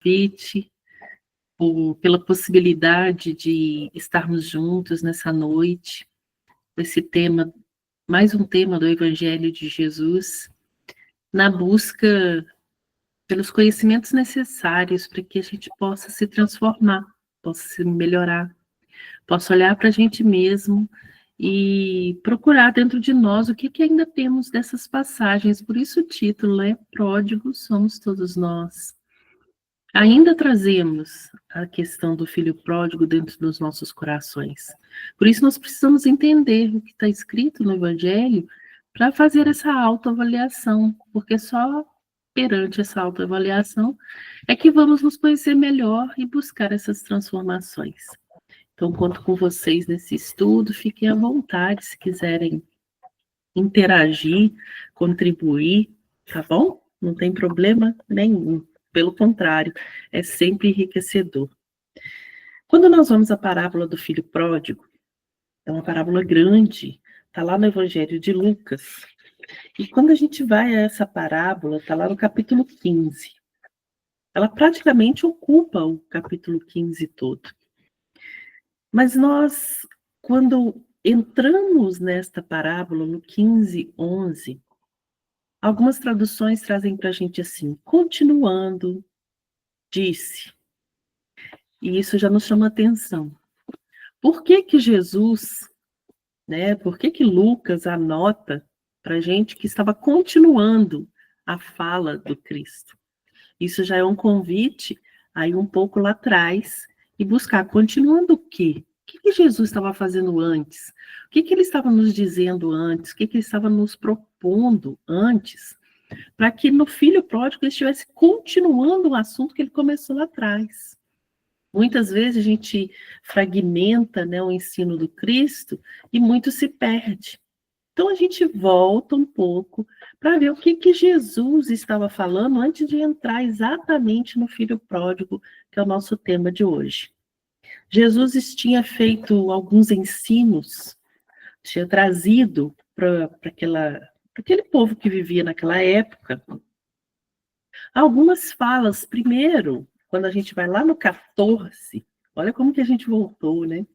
convite, pela possibilidade de estarmos juntos nessa noite, esse tema, mais um tema do Evangelho de Jesus, na busca pelos conhecimentos necessários para que a gente possa se transformar, possa se melhorar, possa olhar para a gente mesmo e procurar dentro de nós o que ainda temos dessas passagens. Por isso o título é Pródigos somos todos nós. Ainda trazemos a questão do filho pródigo dentro dos nossos corações. Por isso nós precisamos entender o que está escrito no Evangelho para fazer essa autoavaliação, porque só perante essa autoavaliação é que vamos nos conhecer melhor e buscar essas transformações. Então, conto com vocês nesse estudo, fiquem à vontade se quiserem interagir, contribuir, tá bom? Não tem problema nenhum. Pelo contrário, é sempre enriquecedor. Quando nós vamos à parábola do filho pródigo, é uma parábola grande, está lá no Evangelho de Lucas. E quando a gente vai a essa parábola, está lá no capítulo 15. Ela praticamente ocupa o capítulo 15 todo. Mas nós, quando entramos nesta parábola, no 15, 11, algumas traduções trazem para a gente assim, continuando, disse. E isso já nos chama atenção. Por que Jesus, por que Lucas anota para a gente que estava continuando a fala do Cristo? Isso já é um convite aí um pouco lá atrás e buscar, continuando o quê? O que Jesus estava fazendo antes? O que ele estava nos dizendo antes? O que ele estava nos propondo antes? Para que no filho pródigo ele estivesse continuando o assunto que ele começou lá atrás. Muitas vezes a gente fragmenta, o ensino do Cristo e muito se perde. Então a gente volta um pouco para ver o que Jesus estava falando antes de entrar exatamente no filho pródigo, que é o nosso tema de hoje. Jesus tinha feito alguns ensinos, tinha trazido para aquele povo que vivia naquela época algumas falas. Primeiro, quando a gente vai lá no 14, olha como que a gente voltou, né?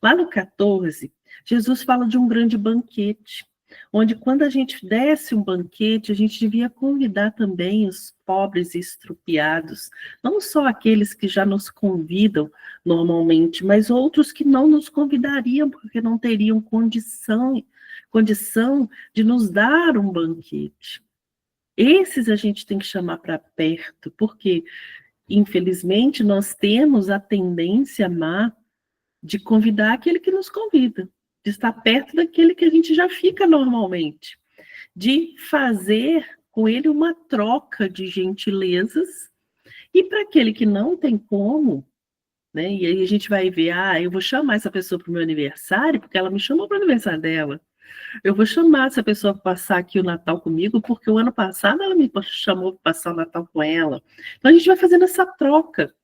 Lá no 14, Jesus fala de um grande banquete, onde quando a gente desse um banquete, a gente devia convidar também os pobres e estrupiados, não só aqueles que já nos convidam normalmente, mas outros que não nos convidariam, porque não teriam condição de nos dar um banquete. Esses a gente tem que chamar para perto, porque, infelizmente, nós temos a tendência má de convidar aquele que nos convida, de estar perto daquele que a gente já fica normalmente, de fazer com ele uma troca de gentilezas, e para aquele que não tem como, e aí a gente vai ver, eu vou chamar essa pessoa para o meu aniversário, porque ela me chamou para o aniversário dela. Eu vou chamar essa pessoa para passar aqui o Natal comigo, porque o ano passado ela me chamou para passar o Natal com ela. Então a gente vai fazendo essa troca,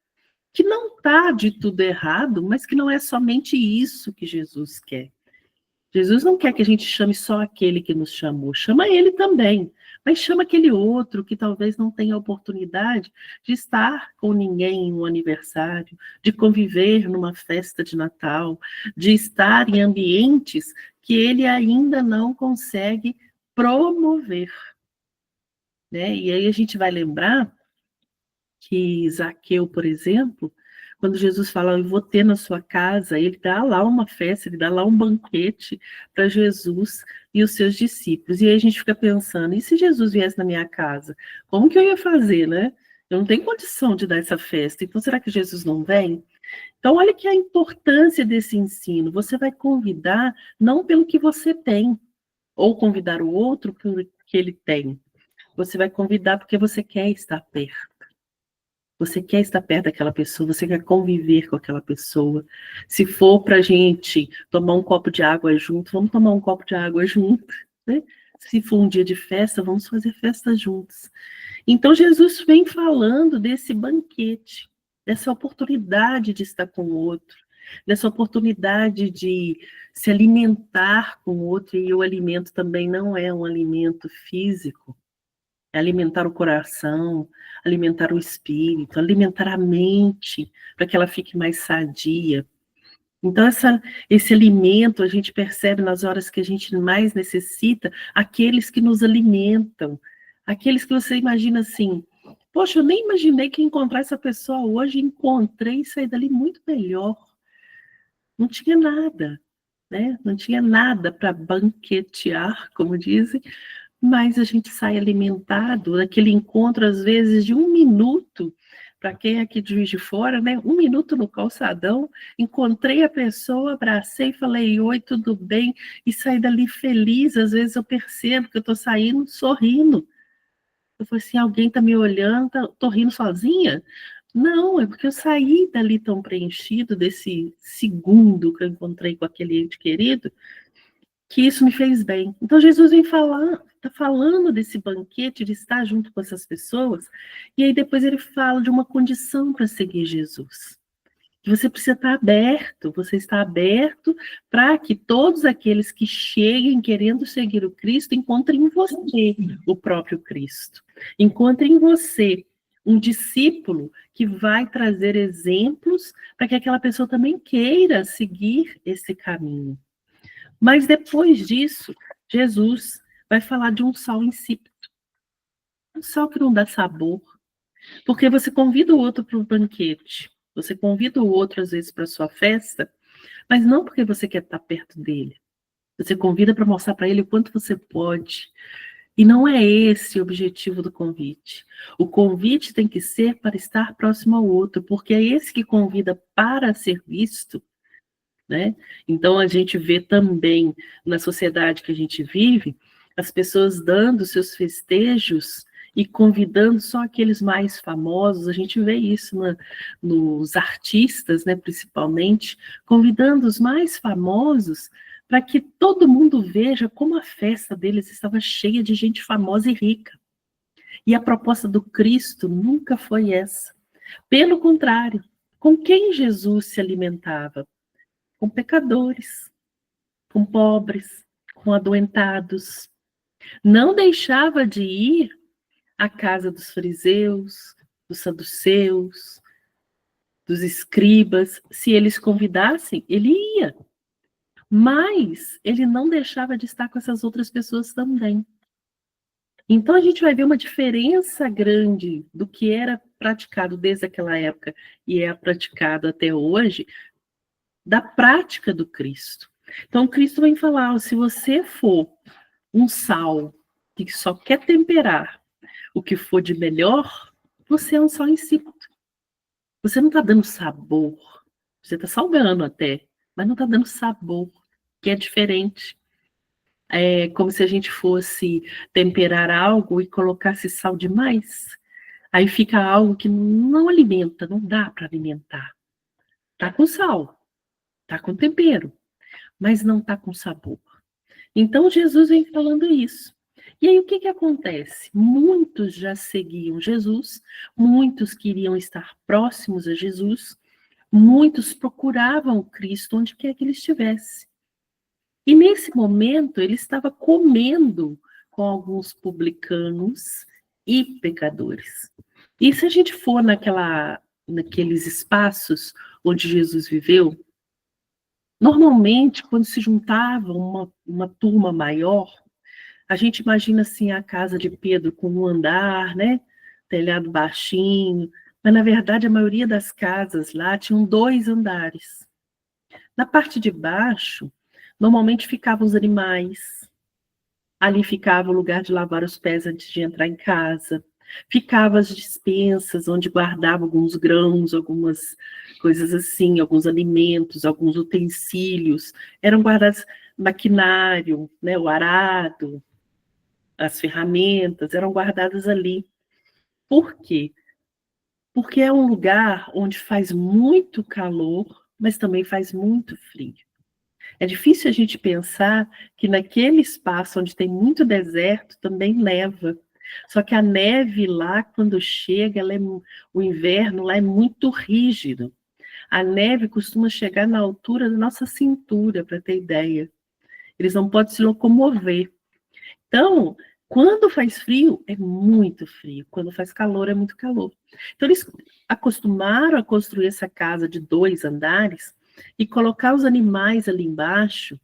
que não está de tudo errado, mas que não é somente isso que Jesus quer. Jesus não quer que a gente chame só aquele que nos chamou, chama ele também, mas chama aquele outro que talvez não tenha oportunidade de estar com ninguém em um aniversário, de conviver numa festa de Natal, de estar em ambientes que ele ainda não consegue promover. E aí a gente vai lembrar que Zaqueu, por exemplo, quando Jesus fala, eu vou ter na sua casa, ele dá lá uma festa, ele dá lá um banquete para Jesus e os seus discípulos. E aí a gente fica pensando, e se Jesus viesse na minha casa? Como que eu ia fazer, né? Eu não tenho condição de dar essa festa, então será que Jesus não vem? Então olha que a importância desse ensino, você vai convidar não pelo que você tem, ou convidar o outro pelo que ele tem. Você vai convidar porque você quer estar perto. Você quer estar perto daquela pessoa, você quer conviver com aquela pessoa. Se for para a gente tomar um copo de água junto, vamos tomar um copo de água junto, né? Se for um dia de festa, vamos fazer festa juntos. Então, Jesus vem falando desse banquete, dessa oportunidade de estar com o outro, dessa oportunidade de se alimentar com o outro, e o alimento também não é um alimento físico, É alimentar o coração, alimentar o espírito, alimentar a mente, para que ela fique mais sadia. Então, esse alimento a gente percebe nas horas que a gente mais necessita, aqueles que nos alimentam, aqueles que você imagina assim, poxa, eu nem imaginei que ia encontrar essa pessoa hoje, encontrei e saí dali muito melhor. Não tinha nada, né? Não tinha nada para banquetear, como dizem, mas a gente sai alimentado daquele encontro, às vezes, de 1 minuto. Para quem é aqui de Juiz de Fora, né? 1 minuto no calçadão, encontrei a pessoa, abracei, falei, oi, tudo bem? E saí dali feliz. Às vezes eu percebo que eu estou saindo sorrindo. Eu falei assim, alguém está me olhando, estou rindo sozinha? Não, é porque eu saí dali tão preenchido desse segundo que eu encontrei com aquele ente querido, que isso me fez bem. Então Jesus vem falar, está falando desse banquete, de estar junto com essas pessoas, e aí depois ele fala de uma condição para seguir Jesus. Que você precisa estar aberto, você está aberto para que todos aqueles que cheguem querendo seguir o Cristo encontrem em você o próprio Cristo. Encontrem em você um discípulo que vai trazer exemplos para que aquela pessoa também queira seguir esse caminho. Mas depois disso, Jesus vai falar de um sal insípido. Um sal que não dá sabor. Porque você convida o outro para o banquete. Você convida o outro, às vezes, para a sua festa, mas não porque você quer estar perto dele. Você convida para mostrar para ele o quanto você pode. E não é esse o objetivo do convite. O convite tem que ser para estar próximo ao outro, porque é esse que convida para ser visto, né? Então, a gente vê também, na sociedade que a gente vive, as pessoas dando seus festejos e convidando só aqueles mais famosos. A gente vê isso nos artistas, né, principalmente, convidando os mais famosos para que todo mundo veja como a festa deles estava cheia de gente famosa e rica. E a proposta do Cristo nunca foi essa. Pelo contrário, com quem Jesus se alimentava? Com pecadores, com pobres, com adoentados. Não deixava de ir à casa dos fariseus, dos saduceus, dos escribas. Se eles convidassem, ele ia. Mas ele não deixava de estar com essas outras pessoas também. Então a gente vai ver uma diferença grande do que era praticado desde aquela época e é praticado até hoje, da prática do Cristo. Então, Cristo vem falar, se você for um sal que só quer temperar o que for de melhor, você é um sal insípido. Você não está dando sabor. Você está salgando até, mas não está dando sabor, que é diferente. É como se a gente fosse temperar algo e colocasse sal demais. Aí fica algo que não alimenta, não dá para alimentar. Tá com sal, tá com tempero, mas não tá com sabor. Então, Jesus vem falando isso. E aí, o que acontece? Muitos já seguiam Jesus, muitos queriam estar próximos a Jesus, muitos procuravam Cristo onde quer que ele estivesse. E nesse momento, ele estava comendo com alguns publicanos e pecadores. E se a gente for naqueles espaços onde Jesus viveu, normalmente, quando se juntava uma turma maior, a gente imagina assim a casa de Pedro com um andar, né? Telhado baixinho, mas na verdade a maioria das casas lá tinham 2 andares. Na parte de baixo, normalmente ficavam os animais, ali ficava o lugar de lavar os pés antes de entrar em casa, ficava as despensas onde guardava alguns grãos, algumas coisas assim, alguns alimentos, alguns utensílios, eram guardados maquinário, né, o arado, as ferramentas eram guardadas ali. Por quê? Porque é um lugar onde faz muito calor, mas também faz muito frio. É difícil a gente pensar que naquele espaço onde tem muito deserto também neva. Só que a neve lá, quando chega, o inverno lá é muito rígido. A neve costuma chegar na altura da nossa cintura, para ter ideia. Eles não podem se locomover. Então, Quando faz frio, é muito frio. Quando faz calor, é muito calor. Então, eles acostumaram a construir essa casa de 2 andares e colocar os animais ali embaixo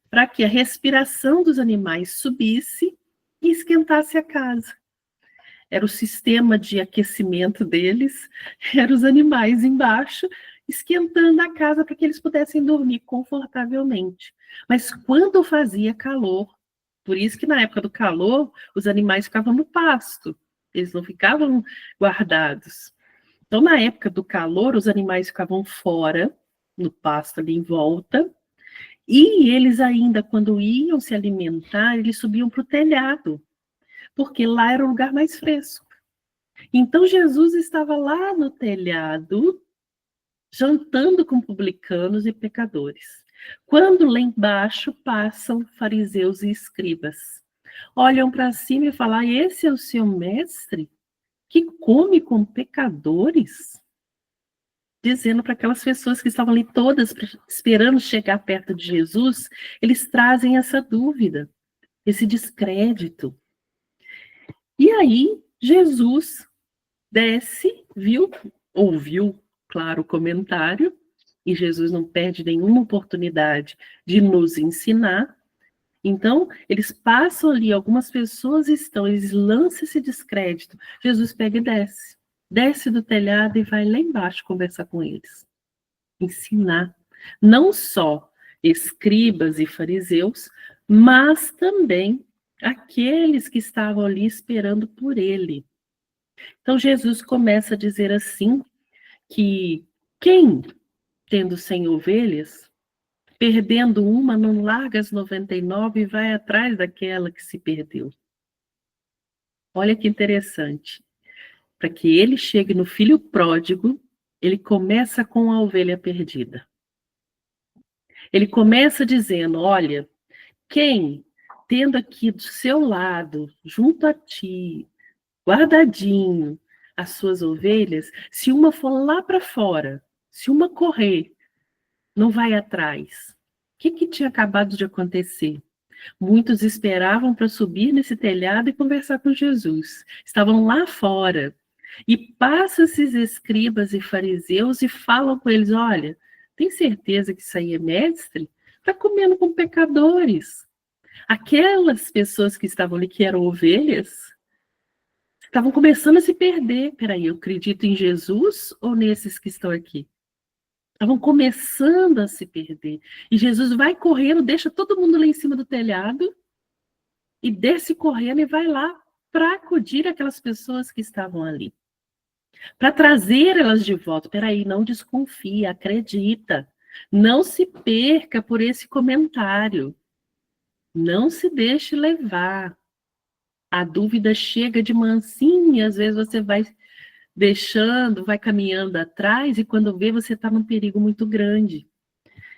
para que a respiração dos animais subisse e esquentasse a casa. Era o sistema de aquecimento deles, eram os animais embaixo, esquentando a casa para que eles pudessem dormir confortavelmente. Mas quando fazia calor, por isso que na época do calor, os animais ficavam no pasto, eles não ficavam guardados. Então, na época do calor, os animais ficavam fora, no pasto ali em volta, e eles ainda, quando iam se alimentar, eles subiam para o telhado, porque lá era o lugar mais fresco. Então, Jesus estava lá no telhado, jantando com publicanos e pecadores. Quando lá embaixo passam fariseus e escribas, olham para cima e falam: esse é o seu mestre, que come com pecadores? Dizendo para aquelas pessoas que estavam ali todas esperando chegar perto de Jesus, eles trazem essa dúvida, esse descrédito. E aí, Jesus desce, ouviu, claro, o comentário, e Jesus não perde nenhuma oportunidade de nos ensinar. Então, eles passam ali, algumas pessoas eles lançam esse descrédito. Jesus pega e desce do telhado e vai lá embaixo conversar com eles, ensinar, não só escribas e fariseus, mas também aqueles que estavam ali esperando por ele. Então, Jesus começa a dizer assim, que quem, tendo 100 ovelhas, perdendo uma, não larga as 99 e vai atrás daquela que se perdeu. Olha que interessante. Para que ele chegue no filho pródigo, ele começa com a ovelha perdida. Ele começa dizendo: olha, quem, tendo aqui do seu lado, junto a ti, guardadinho, as suas ovelhas, se uma for lá para fora, se uma correr, não vai atrás. O que tinha acabado de acontecer? Muitos esperavam para subir nesse telhado e conversar com Jesus. Estavam lá fora. E passam esses escribas e fariseus e falam com eles: olha, tem certeza que isso aí é mestre? Está comendo com pecadores. Aquelas pessoas que estavam ali, que eram ovelhas, estavam começando a se perder. Peraí, eu acredito em Jesus ou nesses que estão aqui? Estavam começando a se perder. E Jesus vai correndo, deixa todo mundo lá em cima do telhado e desce correndo e vai lá para acudir aquelas pessoas que estavam ali. Para trazer elas de volta. Peraí, não desconfia, acredita. Não se perca por esse comentário. Não se deixe levar. A dúvida chega de mansinho e às vezes você vai deixando, vai caminhando atrás e quando vê você está num perigo muito grande.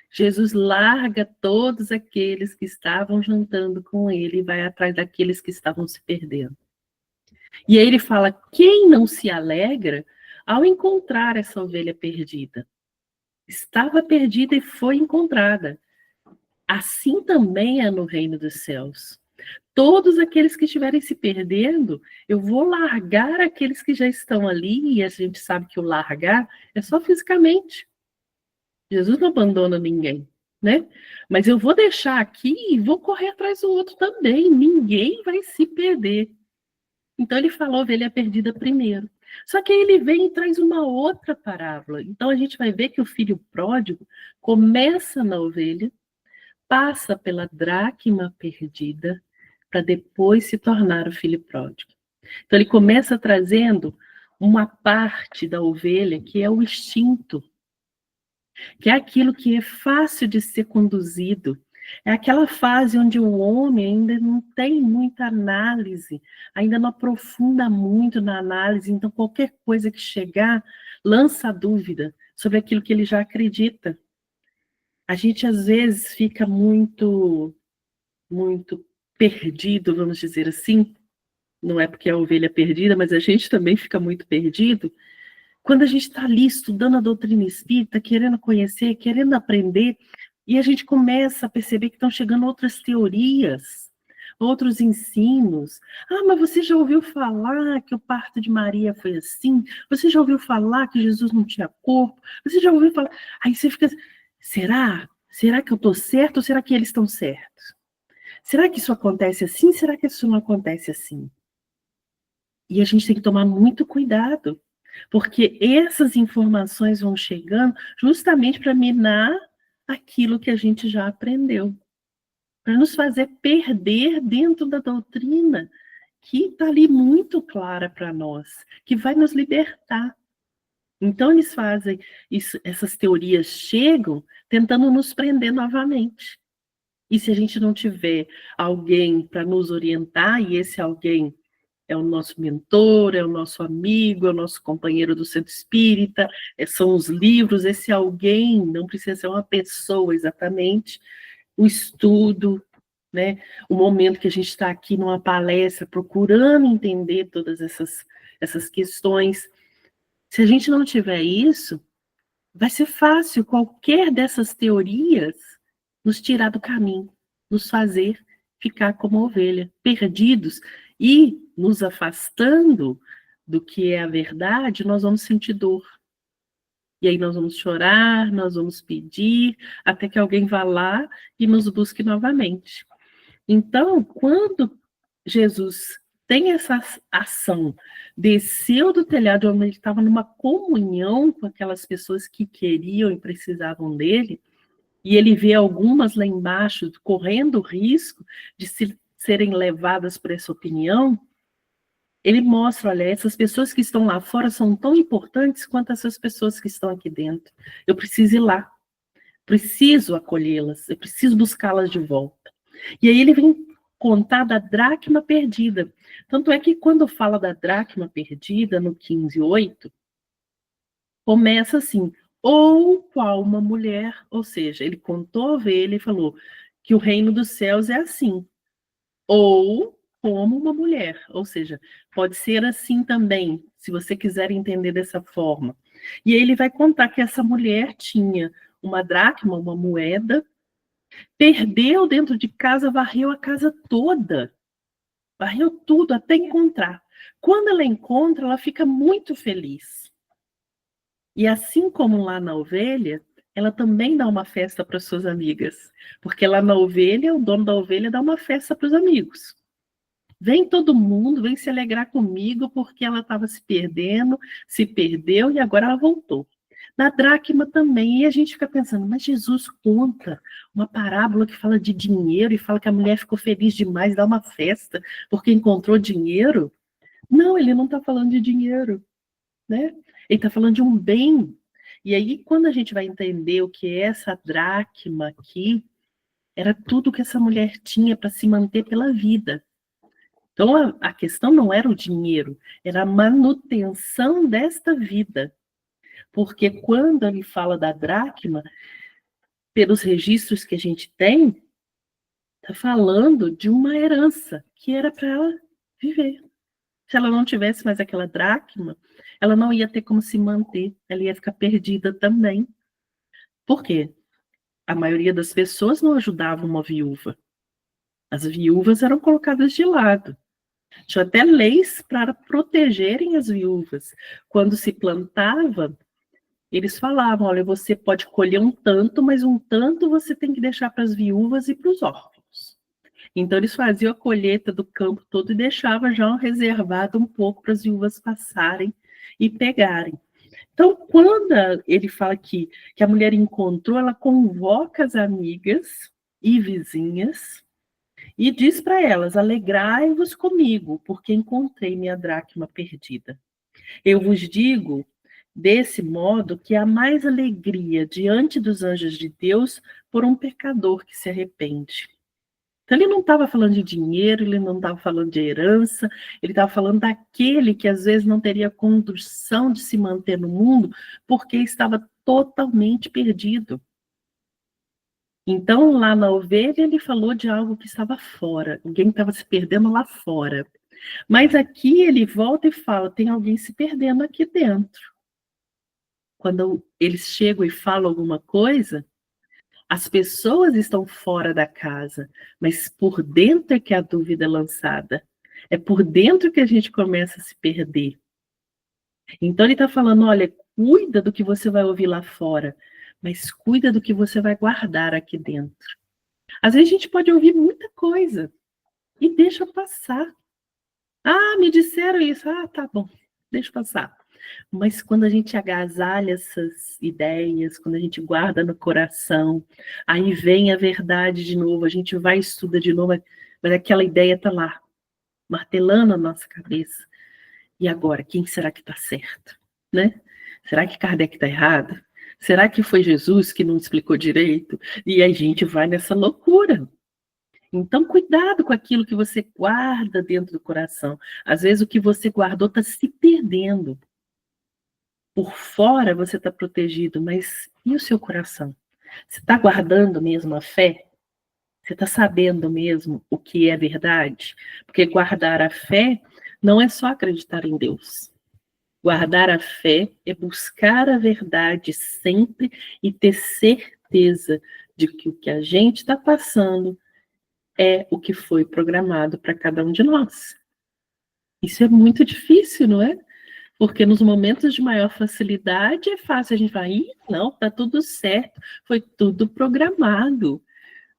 Jesus larga todos aqueles que estavam jantando com ele e vai atrás daqueles que estavam se perdendo. E aí ele fala: quem não se alegra ao encontrar essa ovelha perdida? Estava perdida e foi encontrada. Assim também é no reino dos céus. Todos aqueles que estiverem se perdendo, eu vou largar aqueles que já estão ali, e a gente sabe que o largar é só fisicamente. Jesus não abandona ninguém, né? Mas eu vou deixar aqui e vou correr atrás do outro também. Ninguém vai se perder. Então ele falou ovelha perdida primeiro. Só que aí ele vem e traz uma outra parábola. Então a gente vai ver que o filho pródigo começa na ovelha, passa pela dracma perdida, para depois se tornar o filho pródigo. Então ele começa trazendo uma parte da ovelha que é o instinto, que é aquilo que é fácil de ser conduzido. É aquela fase onde o homem ainda não tem muita análise, ainda não aprofunda muito na análise, então qualquer coisa que chegar lança dúvida sobre aquilo que ele já acredita. A gente às vezes fica muito perdido, vamos dizer assim, não é porque é a ovelha perdida, mas a gente também fica muito perdido, quando a gente está ali estudando a doutrina espírita, querendo conhecer, querendo aprender, e a gente começa a perceber que estão chegando outras teorias, outros ensinos. Ah, mas você já ouviu falar que o parto de Maria foi assim? Você já ouviu falar que Jesus não tinha corpo? Você já ouviu falar? Aí você fica, será? Será que eu estou certo ou será que eles estão certos? Será que isso acontece assim? Será que isso não acontece assim? E a gente tem que tomar muito cuidado, porque essas informações vão chegando justamente para minar aquilo que a gente já aprendeu, para nos fazer perder dentro da doutrina que está ali muito clara para nós, que vai nos libertar. Então, eles fazem isso, essas teorias chegam tentando nos prender novamente. E se a gente não tiver alguém para nos orientar, e esse alguém é o nosso mentor, é o nosso amigo, é o nosso companheiro do centro espírita, são os livros, esse alguém não precisa ser uma pessoa exatamente, o estudo, né? O momento que a gente está aqui numa palestra, procurando entender todas essas questões. Se a gente não tiver isso, vai ser fácil qualquer dessas teorias nos tirar do caminho, nos fazer ficar como ovelha, perdidos, e nos afastando do que é a verdade, nós vamos sentir dor. E aí nós vamos chorar, nós vamos pedir, até que alguém vá lá e nos busque novamente. Então, quando Jesus tem essa ação, desceu do telhado onde ele estava numa comunhão com aquelas pessoas que queriam e precisavam dele, e ele vê algumas lá embaixo correndo o risco de serem levadas por essa opinião, ele mostra, olha, essas pessoas que estão lá fora são tão importantes quanto essas pessoas que estão aqui dentro. Eu preciso ir lá, preciso acolhê-las, eu preciso buscá-las de volta. E aí ele vem contar da dracma perdida. Tanto é que quando fala da dracma perdida, no 15:8, começa assim, ou qual uma mulher, ou seja, ele contou a ovelha e falou que o reino dos céus é assim, ou como uma mulher, ou seja, pode ser assim também, se você quiser entender dessa forma. E aí ele vai contar que essa mulher tinha uma dracma, uma moeda, perdeu dentro de casa, varreu a casa toda, varreu tudo até encontrar. Quando ela encontra, ela fica muito feliz. E assim como lá na ovelha, ela também dá uma festa para suas amigas, porque lá na ovelha, o dono da ovelha dá uma festa para os amigos. Vem todo mundo, vem se alegrar comigo, porque ela estava se perdendo, se perdeu e agora ela voltou. Na dracma também, e a gente fica pensando, mas Jesus conta uma parábola que fala de dinheiro e fala que a mulher ficou feliz demais, dá uma festa porque encontrou dinheiro. Não, ele não está falando de dinheiro, né? Ele está falando de um bem. E aí, quando a gente vai entender o que é essa dracma aqui, era tudo que essa mulher tinha para se manter pela vida. Então, a questão não era o dinheiro, era a manutenção desta vida. Porque quando ele fala da dracma, pelos registros que a gente tem, está falando de uma herança que era para ela viver. Se ela não tivesse mais aquela dracma, ela não ia ter como se manter, ela ia ficar perdida também. Por quê? A maioria das pessoas não ajudava uma viúva. As viúvas eram colocadas de lado. Tinha até leis para protegerem as viúvas. Quando se plantava, eles falavam, olha, você pode colher um tanto, mas um tanto você tem que deixar para as viúvas e para os órfãos. Então, eles faziam a colheita do campo todo e deixavam já reservado um pouco para as viúvas passarem e pegarem. Então, quando ele fala aqui que a mulher encontrou, ela convoca as amigas e vizinhas e diz para elas, alegrai-vos comigo, porque encontrei minha dracma perdida. Eu vos digo, desse modo, que há mais alegria diante dos anjos de Deus por um pecador que se arrepende. Então, ele não estava falando de dinheiro, ele não estava falando de herança, ele estava falando daquele que às vezes não teria condução de se manter no mundo porque estava totalmente perdido. Então, lá na ovelha, ele falou de algo que estava fora, alguém estava se perdendo lá fora. Mas aqui ele volta e fala, tem alguém se perdendo aqui dentro. Quando eles chegam e falam alguma coisa, As pessoas estão fora da casa, mas por dentro é que a dúvida é lançada. É por dentro que a gente começa a se perder. Então ele está falando, olha, cuida do que você vai ouvir lá fora, mas cuida do que você vai guardar aqui dentro. Às vezes a gente pode ouvir muita coisa e deixa passar. Ah, me disseram isso. Ah, tá bom, deixa passar. Mas quando a gente agasalha essas ideias, quando a gente guarda no coração, aí vem a verdade de novo, a gente vai e estuda de novo, mas aquela ideia está lá, martelando a nossa cabeça. E agora, quem será que está certo? Né? Será que Kardec está errado? Será que foi Jesus que não explicou direito? E a gente vai nessa loucura. Então, cuidado com aquilo que você guarda dentro do coração. Às vezes, o que você guardou está se perdendo. Por fora você está protegido, mas e o seu coração? Você está guardando mesmo a fé? Você está sabendo mesmo o que é verdade? Porque guardar a fé não é só acreditar em Deus. Guardar a fé é buscar a verdade sempre e ter certeza de que o que a gente está passando é o que foi programado para cada um de nós. Isso é muito difícil, não é? Porque nos momentos de maior facilidade é fácil a gente falar, ih, não, tá tudo certo, foi tudo programado.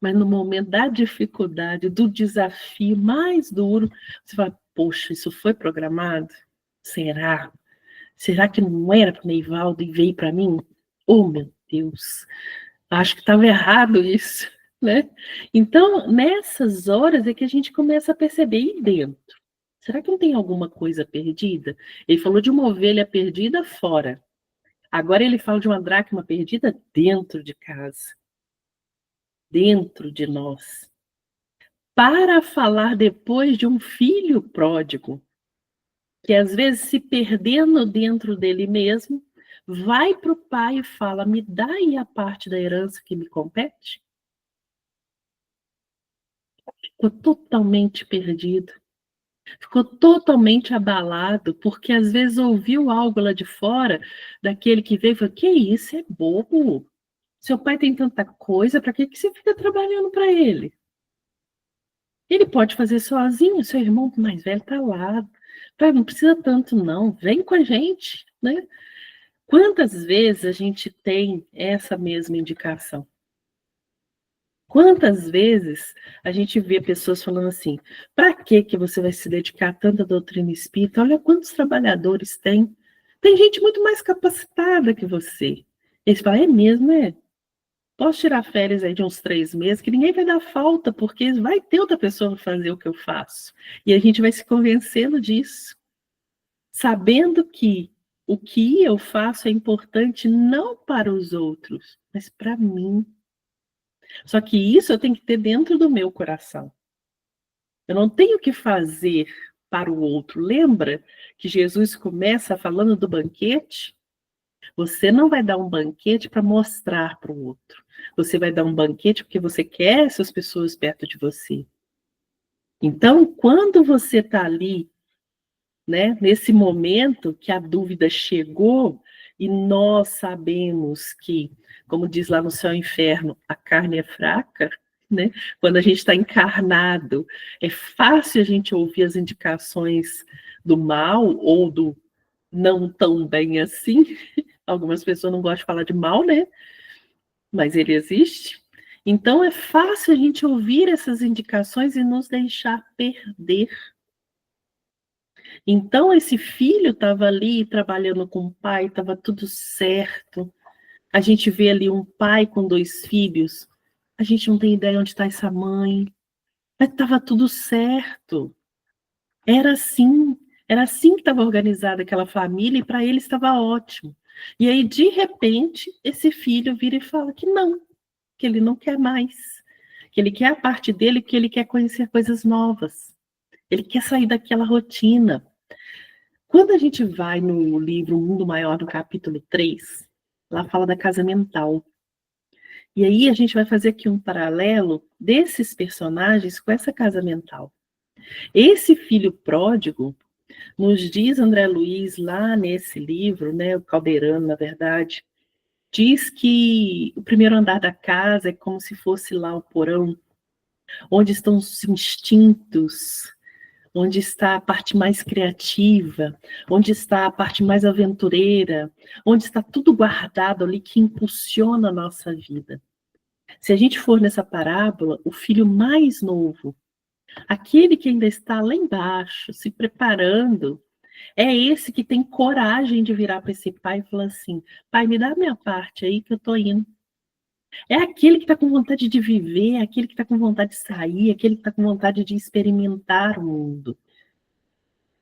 Mas no momento da dificuldade, do desafio mais duro, você fala, poxa, isso foi programado? Será? Será que não era para o Neivaldo e veio para mim? Oh, meu Deus, acho que estava errado isso, né? Então, nessas horas é que a gente começa a perceber, e dentro? Será que não tem alguma coisa perdida? Ele falou de uma ovelha perdida fora. Agora ele fala de uma dracma perdida dentro de casa, dentro de nós. Para falar depois de um filho pródigo, que às vezes se perdendo dentro dele mesmo, vai para o pai e fala, me dá aí a parte da herança que me compete? Ficou totalmente perdido. Ficou totalmente abalado, porque às vezes ouviu algo lá de fora, daquele que veio e falou, que isso, é bobo. Seu pai tem tanta coisa, para que você fica trabalhando para ele? Ele pode fazer sozinho, seu irmão mais velho está lá. Pai, não precisa tanto não, vem com a gente, né? Quantas vezes a gente tem essa mesma indicação? Quantas vezes a gente vê pessoas falando assim, para que você vai se dedicar tanto à doutrina espírita? Olha quantos trabalhadores tem. Tem gente muito mais capacitada que você. Eles falam, é mesmo, é? Posso tirar férias aí de uns 3 meses, que ninguém vai dar falta, porque vai ter outra pessoa para fazer o que eu faço. E a gente vai se convencendo disso, sabendo que o que eu faço é importante não para os outros, mas para mim. Só que isso eu tenho que ter dentro do meu coração. Eu não tenho que fazer para o outro. Lembra que Jesus começa falando do banquete? Você não vai dar um banquete para mostrar para o outro. Você vai dar um banquete porque você quer essas pessoas perto de você. Então, quando você está ali, né, nesse momento que a dúvida chegou, e nós sabemos que, como diz lá no Céu e Inferno, a carne é fraca, né? Quando a gente está encarnado, é fácil a gente ouvir as indicações do mal ou do não tão bem assim. Algumas pessoas não gostam de falar de mal, né? Mas ele existe. Então é fácil a gente ouvir essas indicações e nos deixar perder. Então esse filho estava ali trabalhando com o pai, estava tudo certo. A gente vê ali um pai com 2 filhos. A gente não tem ideia onde está essa mãe. Mas estava tudo certo. Era assim que estava organizada aquela família e para ele estava ótimo. E aí, de repente, esse filho vira e fala que ele não quer mais, que ele quer a parte dele, que ele quer conhecer coisas novas. Ele quer sair daquela rotina. Quando a gente vai no livro Mundo Maior, no capítulo 3, lá fala da casa mental. E aí a gente vai fazer aqui um paralelo desses personagens com essa casa mental. Esse filho pródigo, nos diz André Luiz lá nesse livro, né, o Calderano, na verdade, Diz que o primeiro andar da casa é como se fosse lá o porão, onde estão os instintos, onde está a parte mais criativa, onde está a parte mais aventureira, onde está tudo guardado ali que impulsiona a nossa vida. Se a gente for nessa parábola, o filho mais novo, aquele que ainda está lá embaixo, se preparando, é esse que tem coragem de virar para esse pai e falar assim: pai, me dá a minha parte aí que eu estou indo. É aquele que está com vontade de viver, é aquele que está com vontade de sair, é aquele que está com vontade de experimentar o mundo.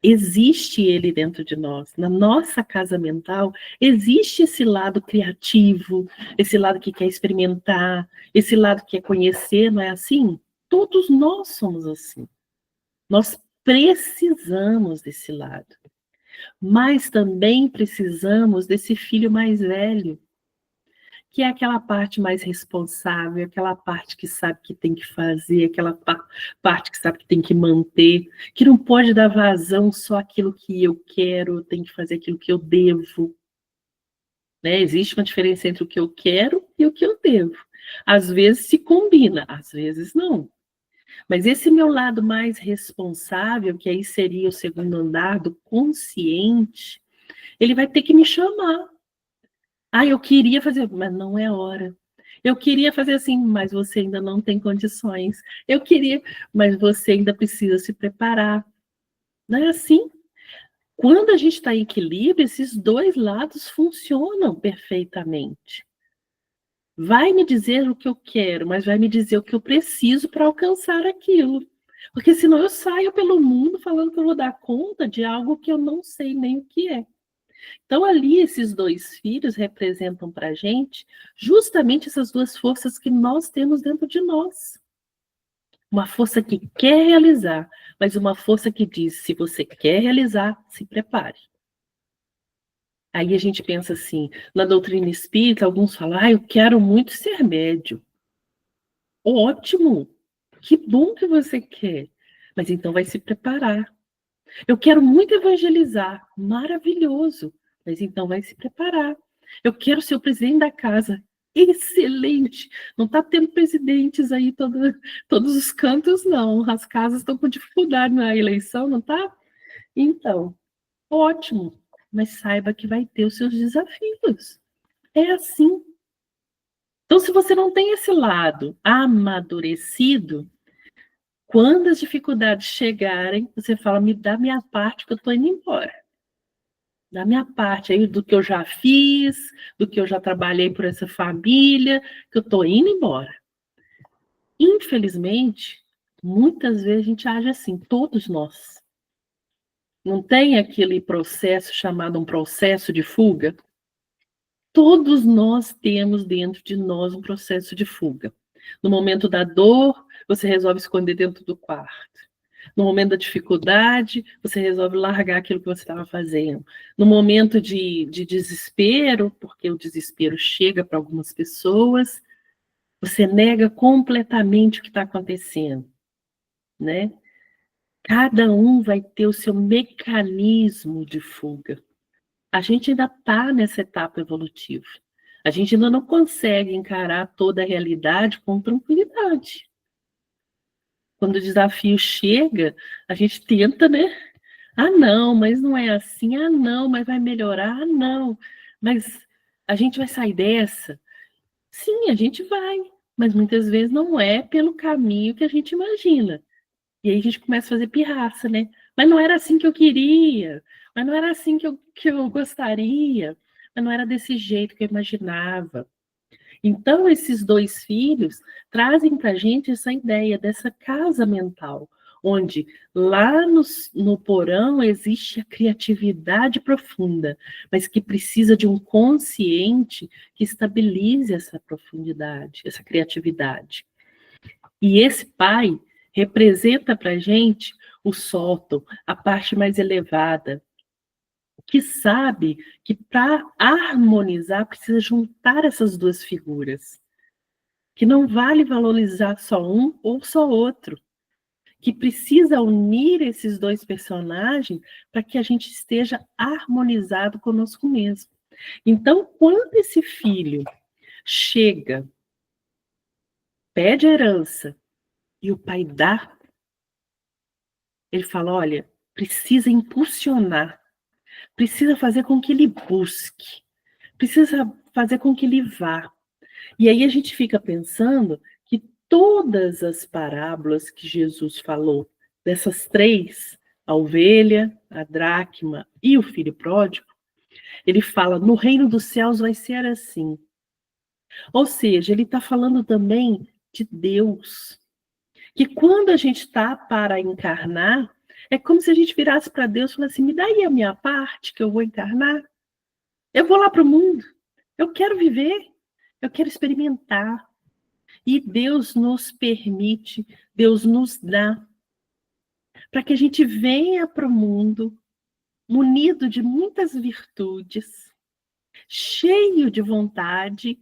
Existe ele dentro de nós. Na nossa casa mental, existe esse lado criativo, esse lado que quer experimentar, esse lado que quer conhecer, não é assim? Todos nós somos assim. Nós precisamos desse lado. Mas também precisamos desse filho mais velho, que é aquela parte mais responsável, aquela parte que sabe que tem que fazer, aquela parte que sabe que tem que manter, que não pode dar vazão só aquilo que eu quero, tem que fazer aquilo que eu devo. Né? Existe uma diferença entre o que eu quero e o que eu devo. Às vezes se combina, às vezes não. Mas esse meu lado mais responsável, que aí seria o segundo andar do consciente, ele vai ter que me chamar. Ah, eu queria fazer, mas não é hora. Eu queria fazer assim, mas você ainda não tem condições. Eu queria, mas você ainda precisa se preparar. Não é assim? Quando a gente está em equilíbrio, esses dois lados funcionam perfeitamente. Vai me dizer o que eu quero, mas vai me dizer o que eu preciso para alcançar aquilo. Porque senão eu saio pelo mundo falando que eu vou dar conta de algo que eu não sei nem o que é. Então, ali, esses dois filhos representam para a gente justamente essas duas forças que nós temos dentro de nós. Uma força que quer realizar, mas uma força que diz: se você quer realizar, se prepare. Aí a gente pensa assim, na doutrina espírita, alguns falam: eu quero muito ser médium. Ótimo! Que bom que você quer, mas então vai se preparar. Eu quero muito evangelizar, maravilhoso, mas então vai se preparar. Eu quero ser o presidente da casa, excelente. Não está tendo presidentes aí todos os cantos, não. As casas estão com dificuldade na eleição, não está? Então, ótimo, mas saiba que vai ter os seus desafios. É assim. Então, se você não tem esse lado amadurecido, quando as dificuldades chegarem, você fala: me dá minha parte que eu estou indo embora. Da minha parte aí, do que eu já fiz, do que eu já trabalhei por essa família, que eu estou indo embora. Infelizmente, muitas vezes a gente age assim, todos nós. Não tem aquele processo chamado um processo de fuga? Todos nós temos dentro de nós um processo de fuga. No momento da dor, você resolve esconder dentro do quarto. No momento da dificuldade, você resolve largar aquilo que você estava fazendo. No momento de desespero, porque o desespero chega para algumas pessoas, você nega completamente o que está acontecendo, né? Cada um vai ter o seu mecanismo de fuga. A gente ainda está nessa etapa evolutiva. A gente ainda não consegue encarar toda a realidade com tranquilidade. Quando o desafio chega, a gente tenta, né? Ah, não, mas não é assim. Ah, não, mas vai melhorar. Ah, não, mas a gente vai sair dessa. Sim, a gente vai, mas muitas vezes não é pelo caminho que a gente imagina. E aí a gente começa a fazer pirraça, né? Mas não era assim que eu queria, mas não era assim que eu gostaria, mas não era desse jeito que eu imaginava. Então, esses dois filhos trazem para a gente essa ideia dessa casa mental, onde lá no porão existe a criatividade profunda, mas que precisa de um consciente que estabilize essa profundidade, essa criatividade. E esse pai representa para a gente o sótão, a parte mais elevada, que sabe que para harmonizar precisa juntar essas duas figuras, que não vale valorizar só um ou só outro, que precisa unir esses dois personagens para que a gente esteja harmonizado conosco mesmo. Então, quando esse filho chega, pede a herança, e o pai dá, ele fala, olha, precisa impulsionar, precisa fazer com que ele busque, precisa fazer com que ele vá. E aí a gente fica pensando que todas as parábolas que Jesus falou, dessas três, a ovelha, a dracma e o filho pródigo, ele fala, no reino dos céus vai ser assim. Ou seja, ele está falando também de Deus. Que quando a gente está para encarnar, é como se a gente virasse para Deus e falasse assim, me dá aí a minha parte que eu vou encarnar. Eu vou lá para o mundo. Eu quero viver. Eu quero experimentar. E Deus nos permite, Deus nos dá, para que a gente venha para o mundo munido de muitas virtudes, cheio de vontade,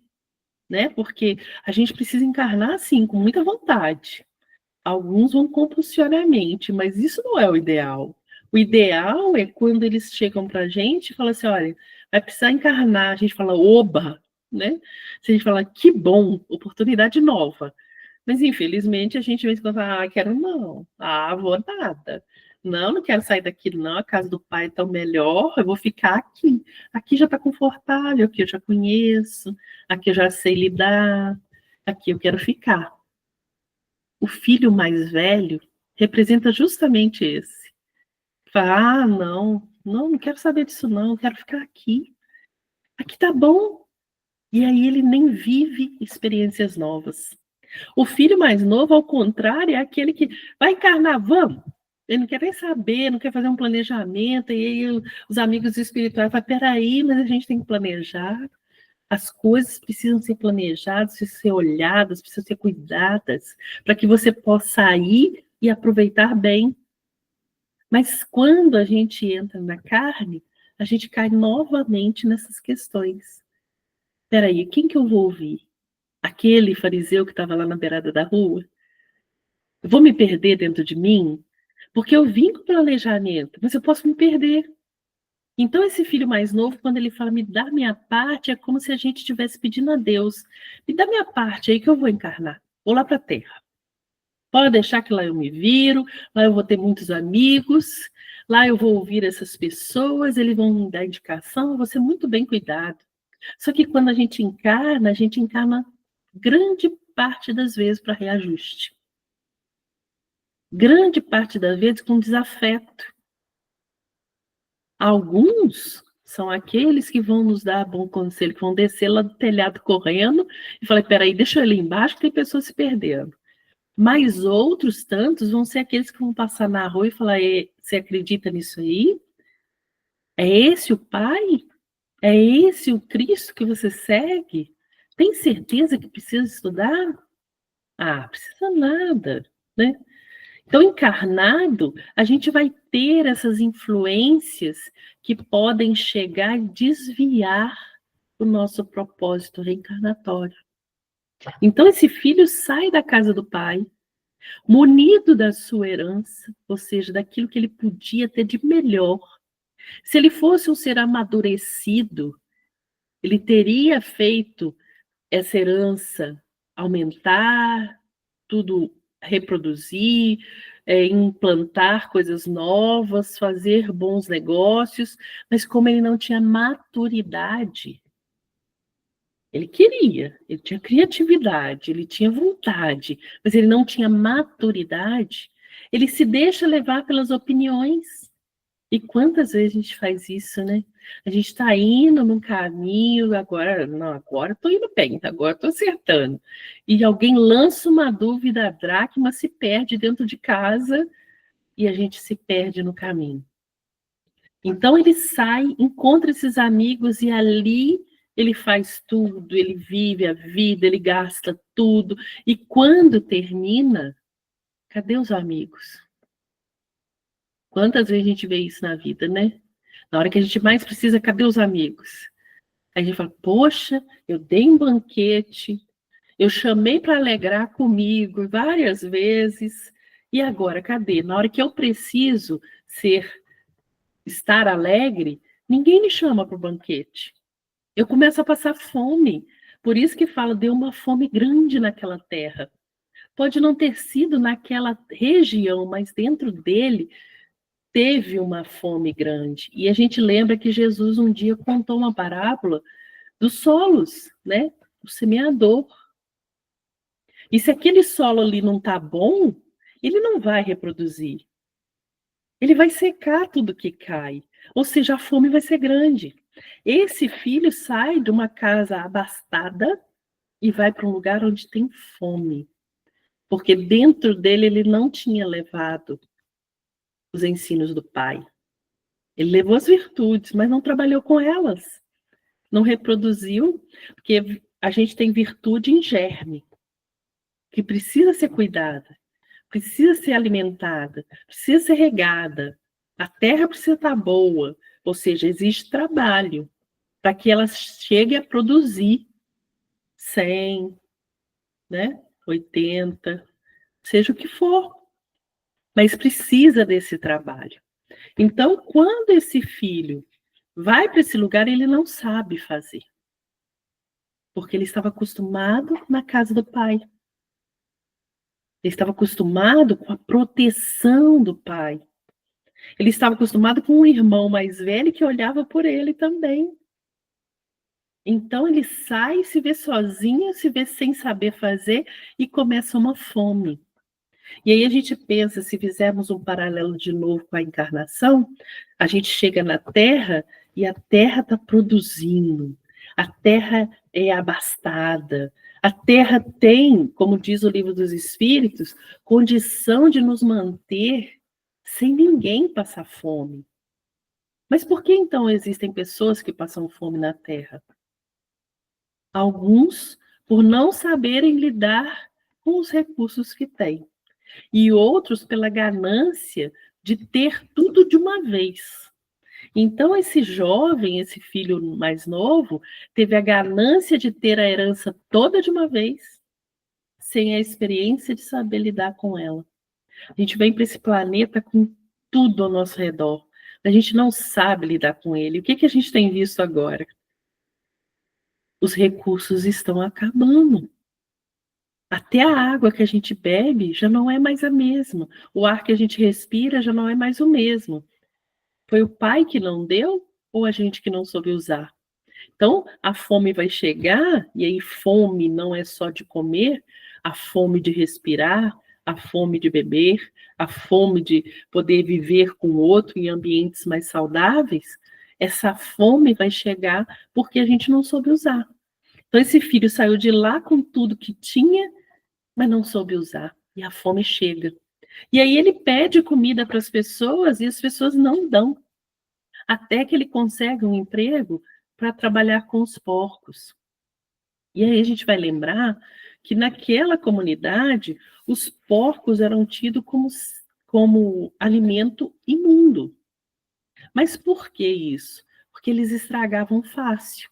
né? Porque a gente precisa encarnar assim, com muita vontade. Alguns vão compulsoriamente, mas isso não é o ideal. O ideal é quando eles chegam para a gente e falam assim, olha, vai precisar encarnar. A gente fala, oba, né? Se a gente fala, que bom, oportunidade nova. Mas, infelizmente, a gente vê que fala, ah, quero não. Ah, vou nada. Não, não quero sair daqui, não. A casa do pai é tão melhor, eu vou ficar aqui. Aqui já está confortável, aqui eu já conheço, aqui eu já sei lidar, aqui eu quero ficar. O filho mais velho representa justamente esse. Fala, ah, não quero saber disso não, quero ficar aqui. Aqui tá bom. E aí ele nem vive experiências novas. O filho mais novo, ao contrário, é aquele que vai encarnar, vamos. Ele não quer nem saber, não quer fazer um planejamento, e aí os amigos espirituais falam, peraí, mas a gente tem que planejar. As coisas precisam ser planejadas, precisam ser olhadas, precisam ser cuidadas, para que você possa ir e aproveitar bem. Mas quando a gente entra na carne, a gente cai novamente nessas questões. Espera aí, quem que eu vou ouvir? Aquele fariseu que estava lá na beirada da rua? Eu vou me perder dentro de mim? Porque eu vim com planejamento, mas eu posso me perder. Então, esse filho mais novo, quando ele fala, me dá minha parte, é como se a gente estivesse pedindo a Deus, me dá minha parte aí que eu vou encarnar, vou lá para a Terra. Pode deixar que lá eu me viro, lá eu vou ter muitos amigos, lá eu vou ouvir essas pessoas, eles vão me dar indicação, eu vou ser muito bem cuidado. Só que quando a gente encarna grande parte das vezes para reajuste. Grande parte das vezes com desafeto. Alguns são aqueles que vão nos dar bom conselho, que vão descer lá do telhado correndo e falar, peraí, deixa eu ir ali embaixo que tem pessoas se perdendo. Mas outros tantos vão ser aqueles que vão passar na rua e falar, você acredita nisso aí? É esse o Pai? É esse o Cristo que você segue? Tem certeza que precisa estudar? Ah, precisa nada, né? Então, encarnado, a gente vai ter essas influências que podem chegar e desviar o nosso propósito reencarnatório. Então, esse filho sai da casa do pai, munido da sua herança, ou seja, daquilo que ele podia ter de melhor. Se ele fosse um ser amadurecido, ele teria feito essa herança aumentar, tudo reproduzir, implantar coisas novas, fazer bons negócios, mas como ele não tinha maturidade, ele tinha criatividade, ele tinha vontade, mas ele não tinha maturidade, ele se deixa levar pelas opiniões. E quantas vezes a gente faz isso, né? A gente está indo num caminho, agora estou indo bem, agora estou acertando. E alguém lança uma dúvida, a dracma se perde dentro de casa e a gente se perde no caminho. Então ele sai, encontra esses amigos e ali ele faz tudo, ele vive a vida, ele gasta tudo. E quando termina, cadê os amigos? Quantas vezes a gente vê isso na vida, né? Na hora que a gente mais precisa, cadê os amigos? Aí a gente fala, poxa, eu dei um banquete, eu chamei para alegrar comigo várias vezes, e agora, cadê? Na hora que eu preciso estar alegre, ninguém me chama para o banquete. eu começo a passar fome. Por isso que fala, deu uma fome grande naquela terra. Pode não ter sido naquela região, mas dentro dele teve uma fome grande. E a gente lembra que Jesus um dia contou uma parábola dos solos, né? O semeador. E se aquele solo ali não está bom, ele não vai reproduzir. Ele vai secar tudo que cai. Ou seja, a fome vai ser grande. Esse filho sai de uma casa abastada e vai para um lugar onde tem fome. Porque dentro dele ele não tinha levado os ensinos do pai. Ele levou as virtudes, mas não trabalhou com elas. Não reproduziu, porque a gente tem virtude em germe, que precisa ser cuidada, precisa ser alimentada, precisa ser regada. A terra precisa estar boa, ou seja, existe trabalho para que ela chegue a produzir 100, né, 80, seja o que for. Mas precisa desse trabalho. Então, quando esse filho vai para esse lugar, ele não sabe fazer. Porque ele estava acostumado na casa do pai. Ele estava acostumado com a proteção do pai. Ele estava acostumado com um irmão mais velho que olhava por ele também. Então ele sai, se vê sozinho, se vê sem saber fazer e começa uma fome. E aí a gente pensa, se fizermos um paralelo de novo com a encarnação, a gente chega na Terra e a Terra está produzindo, a Terra é abastada, a Terra tem, como diz o Livro dos Espíritos, condição de nos manter sem ninguém passar fome. Mas por que então existem pessoas que passam fome na Terra? Alguns por não saberem lidar com os recursos que têm. E outros pela ganância de ter tudo de uma vez. Então, esse jovem, esse filho mais novo, teve a ganância de ter a herança toda de uma vez, sem a experiência de saber lidar com ela. A gente vem para esse planeta com tudo ao nosso redor. A gente não sabe lidar com ele. O que a gente tem visto agora? Os recursos estão acabando. Até a água que a gente bebe já não é mais a mesma. O ar que a gente respira já não é mais o mesmo. Foi o pai que não deu ou a gente que não soube usar? Então, a fome vai chegar, e aí fome não é só de comer, a fome de respirar, a fome de beber, a fome de poder viver com o outro em ambientes mais saudáveis. Essa fome vai chegar porque a gente não soube usar. Então, esse filho saiu de lá com tudo que tinha, mas não soube usar. E a fome chega. E aí ele pede comida para as pessoas e as pessoas não dão. Até que ele consegue um emprego para trabalhar com os porcos. E aí a gente vai lembrar que naquela comunidade os porcos eram tidos como alimento imundo. Mas por que isso? Porque eles estragavam fácil.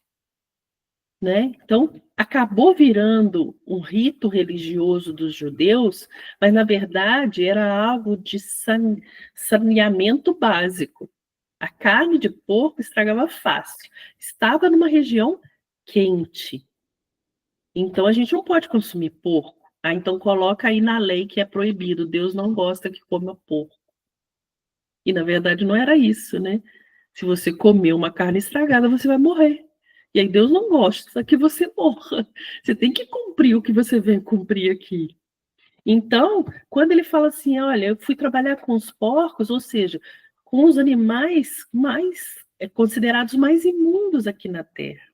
Né? Então, acabou virando um rito religioso dos judeus, mas, na verdade, era algo de saneamento básico. A carne de porco estragava fácil. Estava numa região quente. Então, a gente não pode consumir porco. Então, coloca aí na lei que é proibido. Deus não gosta que coma porco. E, na verdade, não era isso, né? Se você comer uma carne estragada, você vai morrer. E aí Deus não gosta que você morra. Você tem que cumprir o que você vem cumprir aqui. Então, quando ele fala assim, olha, eu fui trabalhar com os porcos, ou seja, com os animais mais considerados mais imundos aqui na Terra.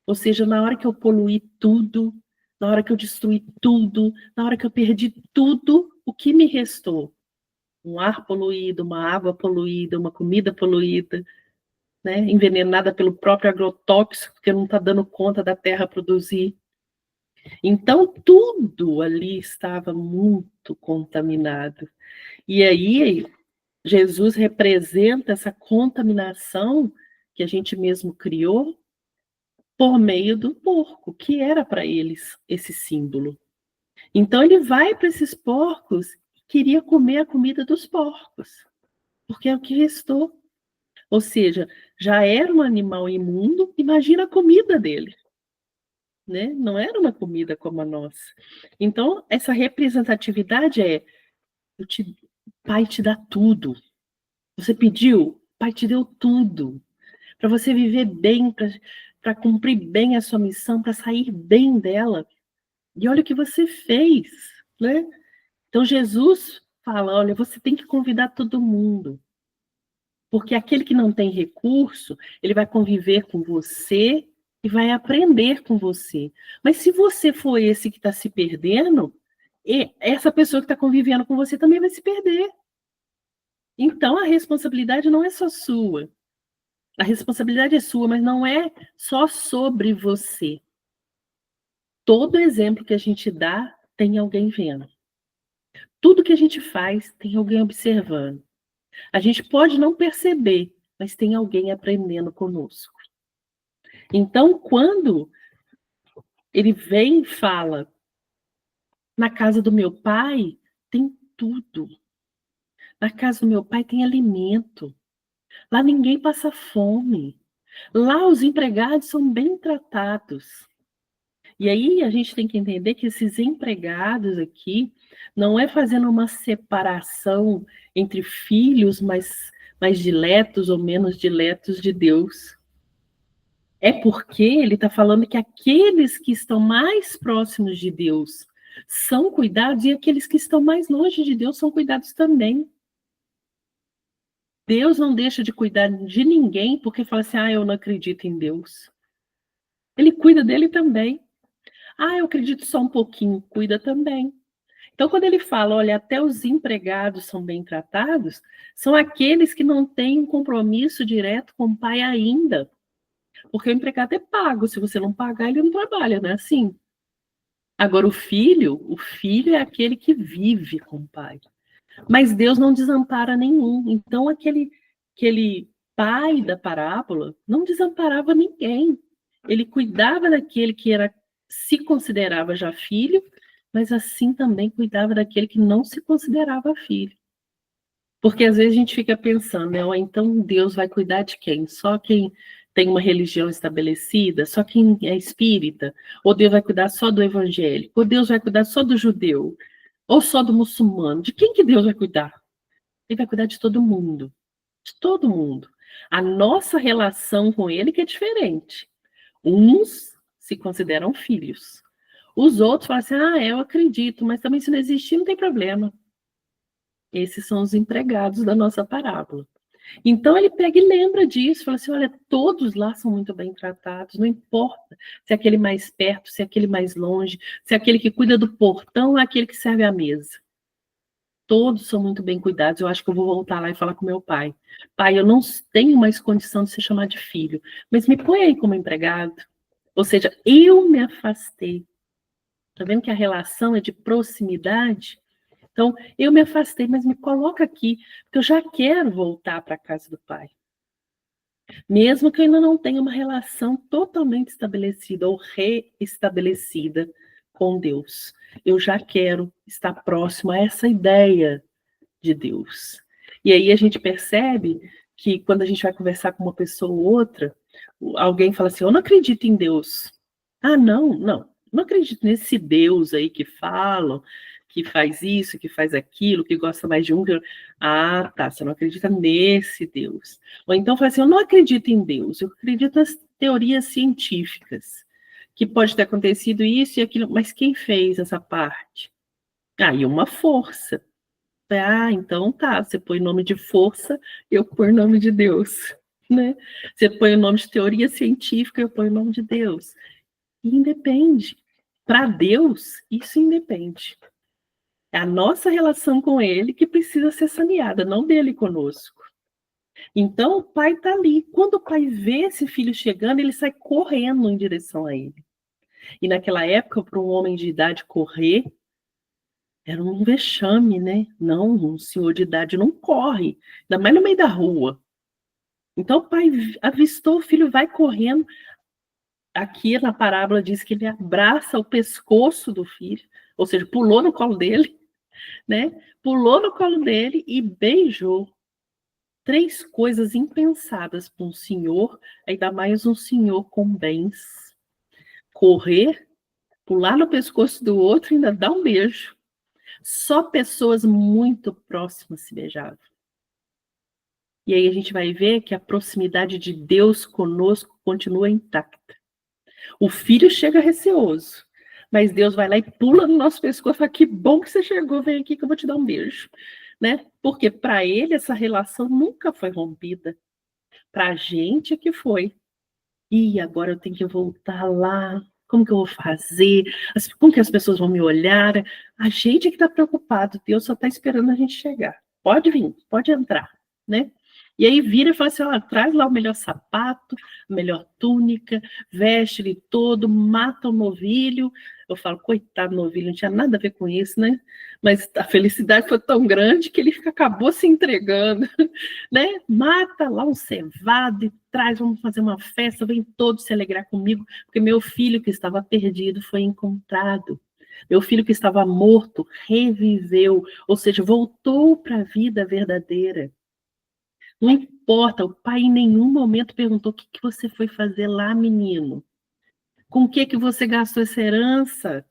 Ou seja, na hora que eu poluí tudo, na hora que eu destruí tudo, na hora que eu perdi tudo, o que me restou? Um ar poluído, uma água poluída, uma comida poluída, né, envenenada pelo próprio agrotóxico, porque não está dando conta da terra produzir. Então, tudo ali estava muito contaminado. E aí, Jesus representa essa contaminação que a gente mesmo criou por meio do porco, que era para eles esse símbolo. Então, ele vai para esses porcos e queria comer a comida dos porcos, porque é o que restou. Ou seja, já era um animal imundo, imagina a comida dele, né? Não era uma comida como a nossa. Então, essa representatividade Pai te dá tudo. Você pediu, Pai te deu tudo. Para você viver bem, para cumprir bem a sua missão, para sair bem dela. E olha o que você fez, né? Então Jesus fala, olha, você tem que convidar todo mundo. Porque aquele que não tem recurso, ele vai conviver com você e vai aprender com você. Mas se você for esse que está se perdendo, essa pessoa que está convivendo com você também vai se perder. Então a responsabilidade não é só sua. A responsabilidade é sua, mas não é só sobre você. Todo exemplo que a gente dá tem alguém vendo. Tudo que a gente faz tem alguém observando. A gente pode não perceber, mas tem alguém aprendendo conosco. Então, quando ele vem e fala, na casa do meu pai tem tudo. Na casa do meu pai tem alimento. Lá ninguém passa fome. Lá os empregados são bem tratados. E aí a gente tem que entender que esses empregados aqui não é fazendo uma separação entre filhos mais diletos ou menos diletos de Deus. É porque ele está falando que aqueles que estão mais próximos de Deus são cuidados e aqueles que estão mais longe de Deus são cuidados também. Deus não deixa de cuidar de ninguém porque fala assim, eu não acredito em Deus. Ele cuida dele também. Eu acredito só um pouquinho, cuida também. Então, quando ele fala, olha, até os empregados são bem tratados, são aqueles que não têm um compromisso direto com o pai ainda. Porque o empregado é pago, se você não pagar, ele não trabalha, não é assim? Agora, o filho é aquele que vive com o pai. Mas Deus não desampara nenhum. Então, aquele pai da parábola não desamparava ninguém. Ele cuidava daquele que se considerava já filho, mas assim também cuidava daquele que não se considerava filho. Porque às vezes a gente fica pensando, né? Então Deus vai cuidar de quem? Só quem tem uma religião estabelecida? Só quem é espírita? Ou Deus vai cuidar só do evangélico? Ou Deus vai cuidar só do judeu? Ou só do muçulmano? De quem que Deus vai cuidar? Ele vai cuidar de todo mundo. De todo mundo. A nossa relação com ele que é diferente. Uns se consideram filhos. Os outros falam assim, eu acredito, mas também se não existir, não tem problema. Esses são os empregados da nossa parábola. Então ele pega e lembra disso, fala assim, olha, todos lá são muito bem tratados, não importa se é aquele mais perto, se é aquele mais longe, se é aquele que cuida do portão ou aquele que serve à mesa. Todos são muito bem cuidados. Eu acho que eu vou voltar lá e falar com meu pai. Pai, eu não tenho mais condição de ser chamado de filho, mas me põe aí como empregado. Ou seja, eu me afastei. Tá vendo que a relação é de proximidade? Então, eu me afastei, mas me coloca aqui, porque eu já quero voltar para a casa do pai. Mesmo que eu ainda não tenha uma relação totalmente estabelecida ou reestabelecida com Deus. Eu já quero estar próximo a essa ideia de Deus. E aí a gente percebe que quando a gente vai conversar com uma pessoa ou outra, alguém fala assim, eu não acredito em Deus. Não acredito nesse Deus aí que falam, que faz isso, que faz aquilo, que gosta mais de um. Tá, você não acredita nesse Deus. Ou então fala assim, eu não acredito em Deus, eu acredito nas teorias científicas, que pode ter acontecido isso e aquilo, mas quem fez essa parte? E uma força. Então tá, você põe nome de força, eu ponho nome de Deus, né? Você põe o nome de teoria científica, eu ponho o nome de Deus. Independe. Para Deus, isso independe. É a nossa relação com ele que precisa ser saneada, não dele conosco. Então, o pai está ali. Quando o pai vê esse filho chegando, ele sai correndo em direção a ele. E naquela época, para um homem de idade correr, era um vexame, né? Não, um senhor de idade não corre, ainda mais no meio da rua. Então o pai avistou, o filho vai correndo. Aqui na parábola diz que ele abraça o pescoço do filho, ou seja, pulou no colo dele, né? Pulou no colo dele e beijou. 3 coisas impensadas para um senhor, ainda mais um senhor com bens. Correr, pular no pescoço do outro e ainda dar um beijo. Só pessoas muito próximas se beijavam. E aí a gente vai ver que a proximidade de Deus conosco continua intacta. O filho chega receoso, mas Deus vai lá e pula no nosso pescoço e fala: que bom que você chegou, vem aqui que eu vou te dar um beijo. Né? Porque para ele essa relação nunca foi rompida. Para a gente é que foi. E agora eu tenho que voltar lá. Como que eu vou fazer? Como que as pessoas vão me olhar? A gente é que está preocupado. Deus só está esperando a gente chegar. Pode vir, pode entrar, né? E aí vira e fala assim: ó, traz lá o melhor sapato, a melhor túnica, veste ele todo, mata o novilho. Eu falo, coitado do novilho, não tinha nada a ver com isso, né? Mas a felicidade foi tão grande que ele acabou se entregando, né? Mata lá um cevado e traz, vamos fazer uma festa, vem todos se alegrar comigo, porque meu filho que estava perdido foi encontrado. Meu filho que estava morto reviveu, ou seja, voltou para a vida verdadeira. Não importa, o pai em nenhum momento perguntou: o que você foi fazer lá, menino? Com o que você gastou essa herança?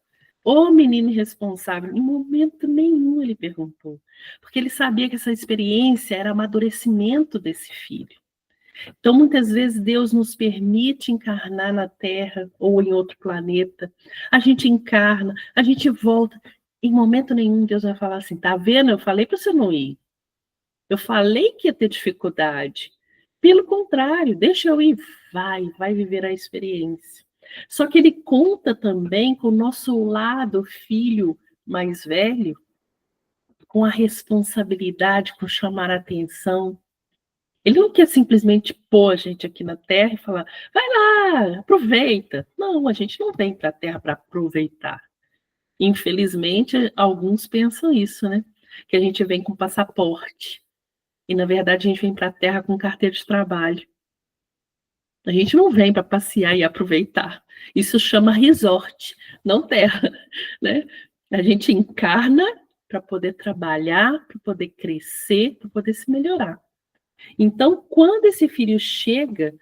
Ô menino irresponsável, em momento nenhum ele perguntou, porque ele sabia que essa experiência era amadurecimento desse filho. Então, muitas vezes, Deus nos permite encarnar na Terra ou em outro planeta. A gente encarna, a gente volta. Em momento nenhum, Deus vai falar assim: tá vendo? Eu falei para você não ir. Eu falei que ia ter dificuldade. Pelo contrário, deixa eu ir. Vai viver a experiência. Só que ele conta também com o nosso lado, filho mais velho, com a responsabilidade, com chamar a atenção. Ele não quer simplesmente pôr a gente aqui na Terra e falar: vai lá, aproveita. Não, a gente não vem para a Terra para aproveitar. Infelizmente, alguns pensam isso, né? Que a gente vem com passaporte. E, na verdade, a gente vem para a Terra com carteira de trabalho. A gente não vem para passear e aproveitar. Isso chama resort, não terra, né? A gente encarna para poder trabalhar, para poder crescer, para poder se melhorar. Então, quando esse filho chega,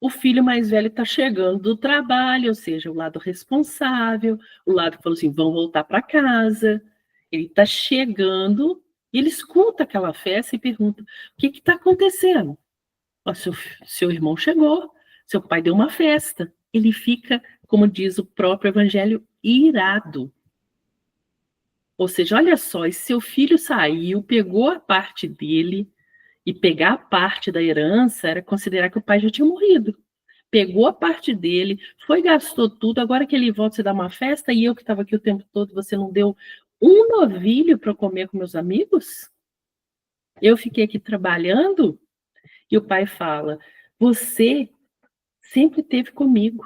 o filho mais velho está chegando do trabalho, ou seja, o lado responsável, o lado que falou assim: vão voltar para casa. Ele está chegando, e ele escuta aquela festa e pergunta: o que está acontecendo? Ó, seu irmão chegou, seu pai deu uma festa. Ele fica, como diz o próprio evangelho, irado. Ou seja, olha só, esse seu filho saiu, pegou a parte dele, e pegar a parte da herança era considerar que o pai já tinha morrido. Pegou a parte dele, foi, gastou tudo, agora que ele volta, você dá uma festa, e eu que estava aqui o tempo todo, você não deu um novilho para comer com meus amigos? Eu fiquei aqui trabalhando? E o pai fala: você sempre esteve comigo,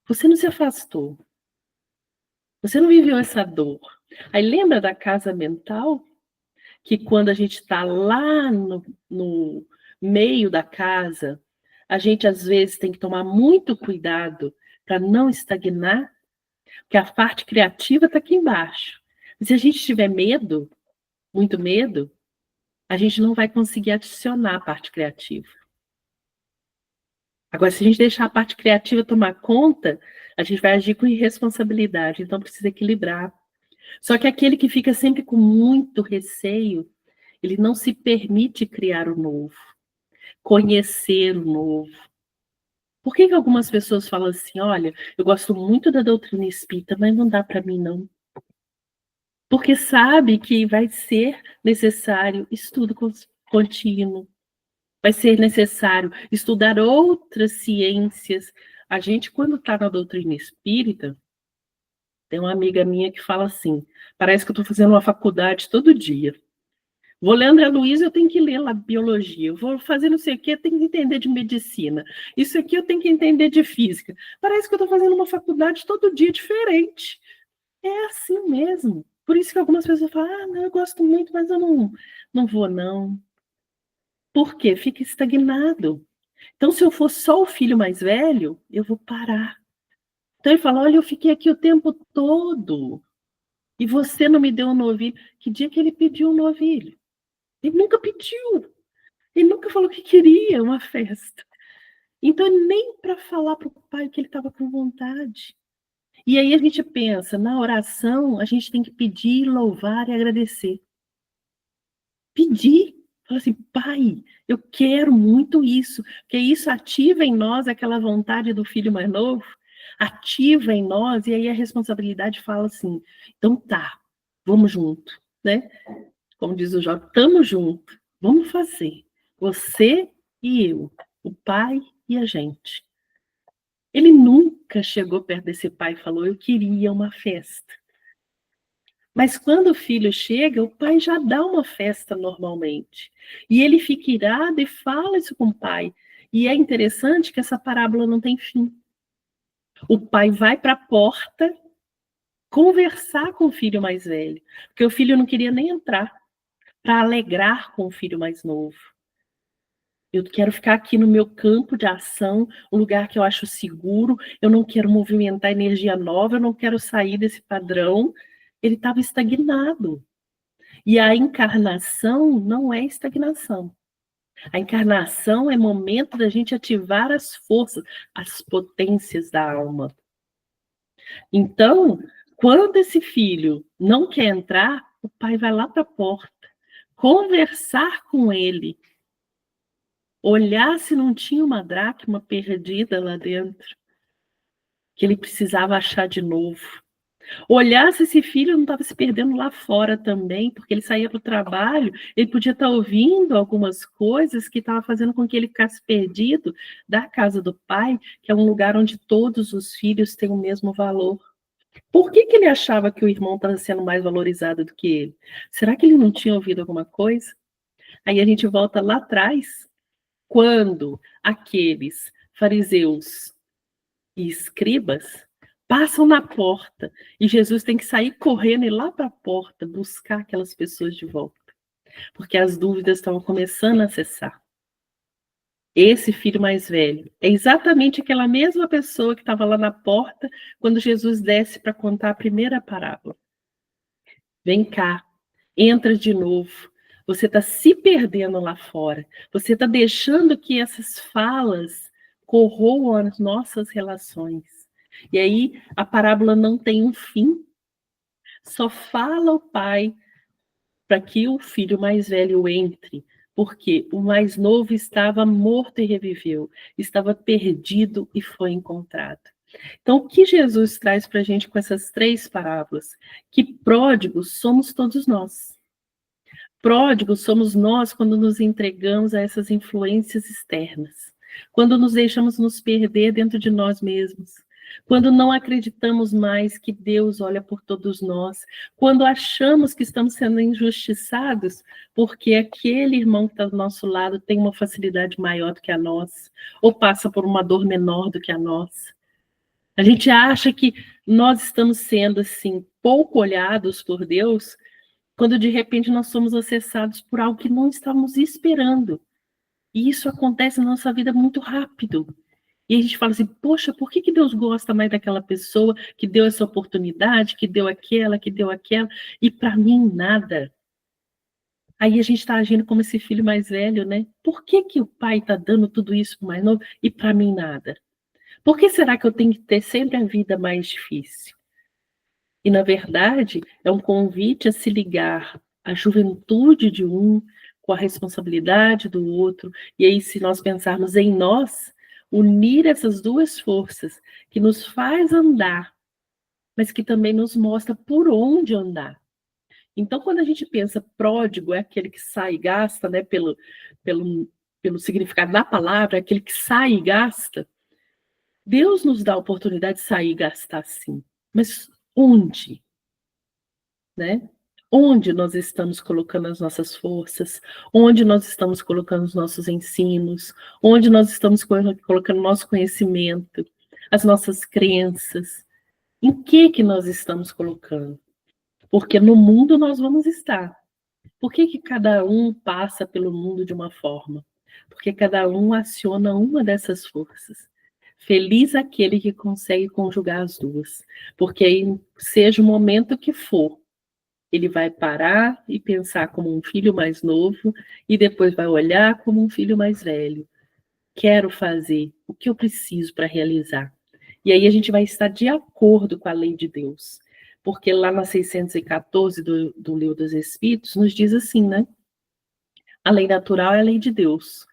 você não se afastou, você não viveu essa dor. Aí lembra da casa mental? Que quando a gente está lá no meio da casa, a gente às vezes tem que tomar muito cuidado para não estagnar, porque a parte criativa está aqui embaixo. Se a gente tiver medo, muito medo, a gente não vai conseguir adicionar a parte criativa. Agora, se a gente deixar a parte criativa tomar conta, a gente vai agir com irresponsabilidade, então precisa equilibrar. Só que aquele que fica sempre com muito receio, ele não se permite criar o novo, conhecer o novo. Por que algumas pessoas falam assim: olha, eu gosto muito da doutrina espírita, mas não dá para mim não? Porque sabe que vai ser necessário estudo contínuo, vai ser necessário estudar outras ciências. A gente, quando está na doutrina espírita, tem uma amiga minha que fala assim: parece que eu estou fazendo uma faculdade todo dia. Vou ler André Luiz, eu tenho que ler lá biologia. Eu vou fazer não sei o que, eu tenho que entender de medicina. Isso aqui eu tenho que entender de física. Parece que eu estou fazendo uma faculdade todo dia diferente. É assim mesmo. Por isso que algumas pessoas falam: ah, não, eu gosto muito, mas eu não vou, não. Por quê? Fica estagnado. Então, se eu for só o filho mais velho, eu vou parar. Então, ele fala: olha, eu fiquei aqui o tempo todo e você não me deu um novilho. Que dia que ele pediu um novilho? Ele nunca pediu. Ele nunca falou que queria uma festa. Então, nem para falar para o pai que ele estava com vontade. E aí a gente pensa, na oração, a gente tem que pedir, louvar e agradecer. Pedir. Fala assim, pai, eu quero muito isso. Porque isso ativa em nós aquela vontade do filho mais novo, ativa em nós, e aí a responsabilidade fala assim, então tá, vamos junto, né? Como diz o Jó, estamos juntos, vamos fazer. Você e eu, o pai e a gente. Ele nunca chegou perto desse pai e falou, eu queria uma festa. Mas quando o filho chega, o pai já dá uma festa normalmente. E ele fica irado e fala isso com o pai. E é interessante que essa parábola não tem fim. O pai vai para a porta conversar com o filho mais velho, porque o filho não queria nem entrar para alegrar com o filho mais novo. Eu quero ficar aqui no meu campo de ação, um lugar que eu acho seguro, eu não quero movimentar energia nova, eu não quero sair desse padrão. Ele estava estagnado. E a encarnação não é estagnação. A encarnação é momento da gente ativar as forças, as potências da alma. Então, quando esse filho não quer entrar, o pai vai lá para a porta, conversar com ele, olhar se não tinha uma dracma perdida lá dentro, que ele precisava achar de novo. Olhar se esse filho não estava se perdendo lá fora também, porque ele saía para o trabalho, ele podia estar ouvindo algumas coisas que estavam fazendo com que ele ficasse perdido da casa do pai, que é um lugar onde todos os filhos têm o mesmo valor. Por que ele achava que o irmão estava sendo mais valorizado do que ele? Será que ele não tinha ouvido alguma coisa? Aí a gente volta lá atrás, quando aqueles fariseus e escribas passam na porta e Jesus tem que sair correndo e ir lá para a porta buscar aquelas pessoas de volta, porque as dúvidas estavam começando a cessar. Esse filho mais velho é exatamente aquela mesma pessoa que estava lá na porta quando Jesus desce para contar a primeira parábola. Vem cá, entra de novo. Você está se perdendo lá fora. Você está deixando que essas falas corroam as nossas relações. E aí a parábola não tem um fim. Só fala o pai para que o filho mais velho entre, porque o mais novo estava morto e reviveu, estava perdido e foi encontrado. Então, o que Jesus traz para a gente com essas 3 parábolas? Que pródigos somos todos nós. Pródigos somos nós quando nos entregamos a essas influências externas, quando nos deixamos nos perder dentro de nós mesmos, quando não acreditamos mais que Deus olha por todos nós, quando achamos que estamos sendo injustiçados porque aquele irmão que está do nosso lado tem uma facilidade maior do que a nossa, ou passa por uma dor menor do que a nossa. A gente acha que nós estamos sendo, assim, pouco olhados por Deus, quando de repente nós somos acessados por algo que não estávamos esperando. E isso acontece na nossa vida muito rápido. E a gente fala assim, poxa, por que Deus gosta mais daquela pessoa que deu essa oportunidade, que deu aquela, e para mim nada? Aí a gente está agindo como esse filho mais velho, né? Por que o pai está dando tudo isso para o mais novo e para mim nada? Por que será que eu tenho que ter sempre a vida mais difícil? E, na verdade, é um convite a se ligar à juventude de um com a responsabilidade do outro. E aí, se nós pensarmos em nós, unir essas 2 forças que nos faz andar, mas que também nos mostra por onde andar. Então, quando a gente pensa pródigo, é aquele que sai e gasta, né, pelo significado da palavra, é aquele que sai e gasta. Deus nos dá a oportunidade de sair e gastar, sim. Mas onde? Né? Onde nós estamos colocando as nossas forças, onde nós estamos colocando os nossos ensinos, onde nós estamos colocando o nosso conhecimento, as nossas crenças, em que nós estamos colocando? Porque no mundo nós vamos estar. Por que cada um passa pelo mundo de uma forma? Porque cada um aciona uma dessas forças. Feliz aquele que consegue conjugar as 2. Porque aí, seja o momento que for, ele vai parar e pensar como um filho mais novo e depois vai olhar como um filho mais velho. Quero fazer o que eu preciso para realizar. E aí a gente vai estar de acordo com a lei de Deus. Porque lá na 614 do Livro dos Espíritos nos diz assim, né? A lei natural é a lei de Deus.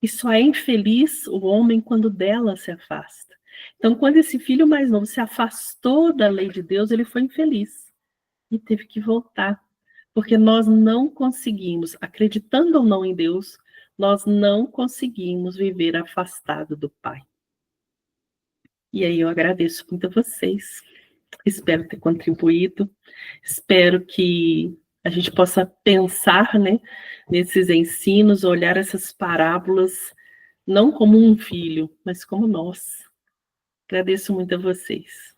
E só é infeliz o homem quando dela se afasta. Então, quando esse filho mais novo se afastou da lei de Deus, ele foi infeliz e teve que voltar. Porque nós não conseguimos, acreditando ou não em Deus, nós não conseguimos viver afastado do Pai. E aí eu agradeço muito a vocês. Espero ter contribuído. Espero que a gente possa pensar, né, nesses ensinos, olhar essas parábolas, não como um filho, mas como nós. Agradeço muito a vocês.